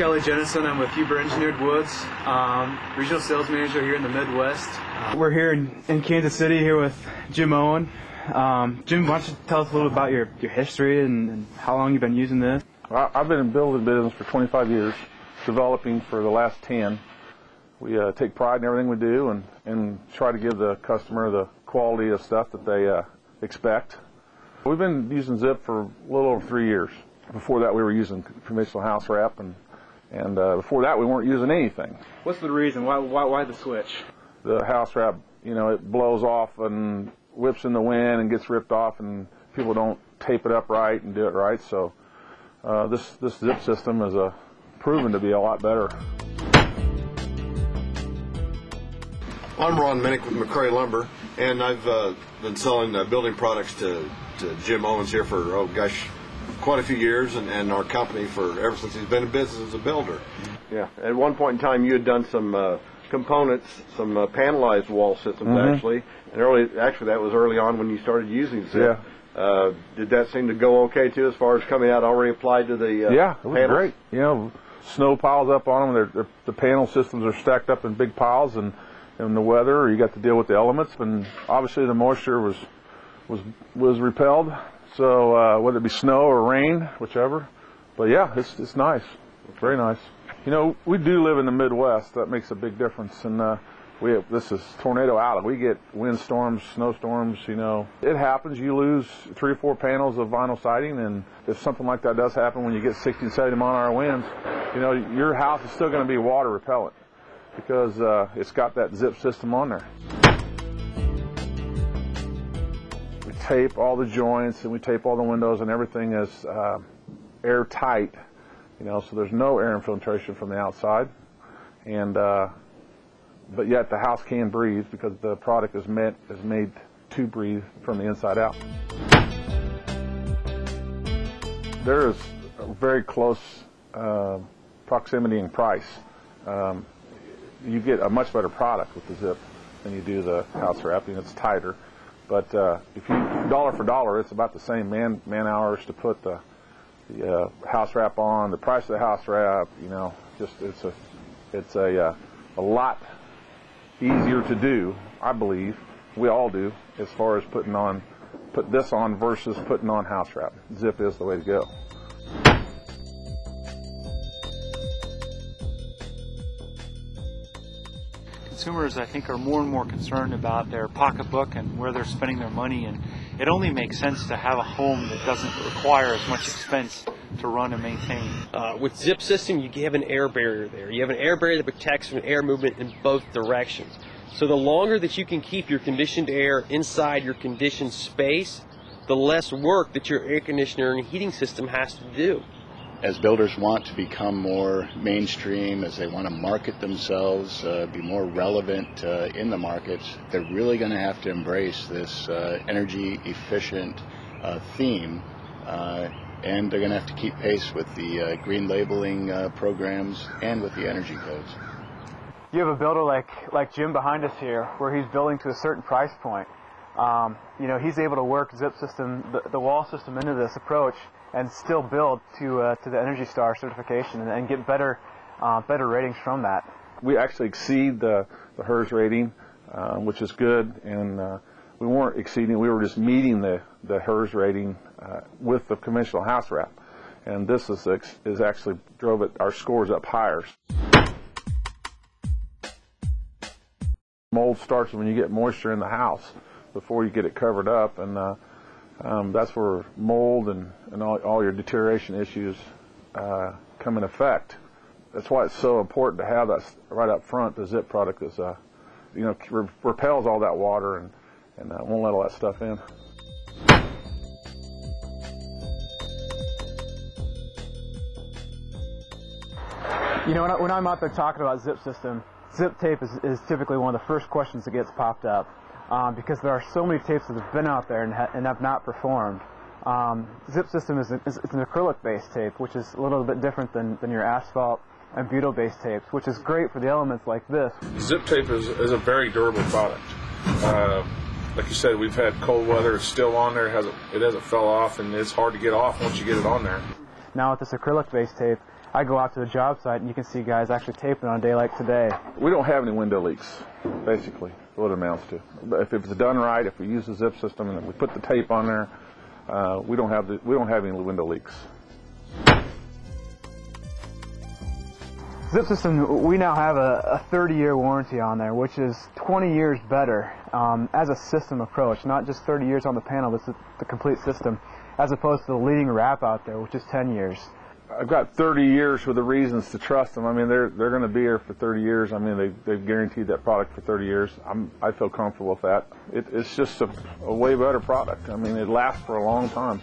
Kelly Jennison. I'm with Huber Engineered Woods, regional sales manager here in the Midwest. We're here in Kansas City here with Jim Owen. Jim, why don't you tell us a little bit about your history and how long you've been using this? I've been in building business for 25 years, developing for the last 10. We take pride in everything we do and try to give the customer the quality of stuff that they expect. We've been using Zip for a little over 3 years. Before that, we were using conventional house wrap, and before that, we weren't using anything. What's the reason? Why the switch? The house wrap, you know, it blows off and whips in the wind and gets ripped off, and people don't tape it up right and do it right. So this Zip system is proven to be a lot better. I'm Ron Minnick with McCray Lumber, and I've been selling building products to Jim Owens here for, oh gosh, quite a few years, and our company for ever since he's been in business as a builder. Yeah, at one point in time you had done some components, some panelized wall systems actually, and actually that was early on when you started using Zip. Yeah. Did that seem to go okay too, as far as coming out already applied to the yeah, it was panels? great. You know, snow piles up on them. The panel systems are stacked up in big piles, and in the weather you got to deal with the elements, and obviously the moisture was repelled. So whether it be snow or rain, whichever. But yeah, it's nice. It's very nice. You know, we do live in the Midwest. That makes a big difference. And this is tornado outlet. We get windstorms, snowstorms. You know, it happens. You lose 3 or 4 panels of vinyl siding, and if something like that does happen when you get 60 and 70 mile-an-hour winds, you know, your house is still going to be water repellent because it's got that Zip system on there. We tape all the joints and we tape all the windows, and everything is airtight, you know, so there's no air infiltration from the outside, and but yet the house can breathe because the product is made to breathe from the inside out. There is a very close proximity in price. You get a much better product with the Zip than you do the house wrapping. It's tighter. But if you dollar for dollar, it's about the same man hours to put the house wrap on, the price of the house wrap. You know, just it's a lot easier to do, I believe. We all do, as far as put this on versus putting on house wrap. Zip is the way to go. Consumers, I think, are more and more concerned about their pocketbook and where they're spending their money, and it only makes sense to have a home that doesn't require as much expense to run and maintain. With Zip system, you have an air barrier there. You have an air barrier that protects from air movement in both directions. So the longer that you can keep your conditioned air inside your conditioned space, the less work that your air conditioner and heating system has to do. As builders want to become more mainstream, as they want to market themselves, be more relevant in the markets, they're really going to have to embrace this energy efficient theme, and they're going to have to keep pace with the green labeling programs and with the energy codes. You have a builder like Jim behind us here, where he's building to a certain price point. You know, he's able to work Zip system, the wall system, into this approach, and still build to the Energy Star certification and get better ratings from that. We actually exceed the HERS rating, which is good, and we weren't exceeding, we were just meeting the HERS rating with the conventional house wrap, and this is actually drove our scores up higher. Mold starts when you get moisture in the house before you get it covered up, and that's where mold and all your deterioration issues come in effect. That's why it's so important to have that right up front. The Zip product is, you know, repels all that water and won't let all that stuff in. You know, when I'm out there talking about Zip system, Zip tape is typically one of the first questions that gets popped up. Because there are so many tapes that have been out there and have not performed. Zip system is an acrylic-based tape, which is a little bit different than your asphalt and butyl-based tapes, which is great for the elements like this. Zip tape is a very durable product. Like you said, we've had cold weather. It's still on there. It hasn't fell off, and it's hard to get off once you get it on there. Now with this acrylic-based tape, I go out to a job site and you can see guys actually taping on a day like today. We don't have any window leaks, basically, what it amounts to. But if it's done right, if we use the zip system and if we put the tape on there, we don't have any window leaks. Zip system, we now have a 30-year warranty on there, which is 20 years better as a system approach, not just 30 years on the panel, but the complete system, as opposed to the leading wrap out there, which is 10 years. I've got 30 years for the reasons to trust them. I mean, they're going to be here for 30 years. I mean, they've guaranteed that product for 30 years. I feel comfortable with that. It's just a way better product. I mean, it lasts for a long time.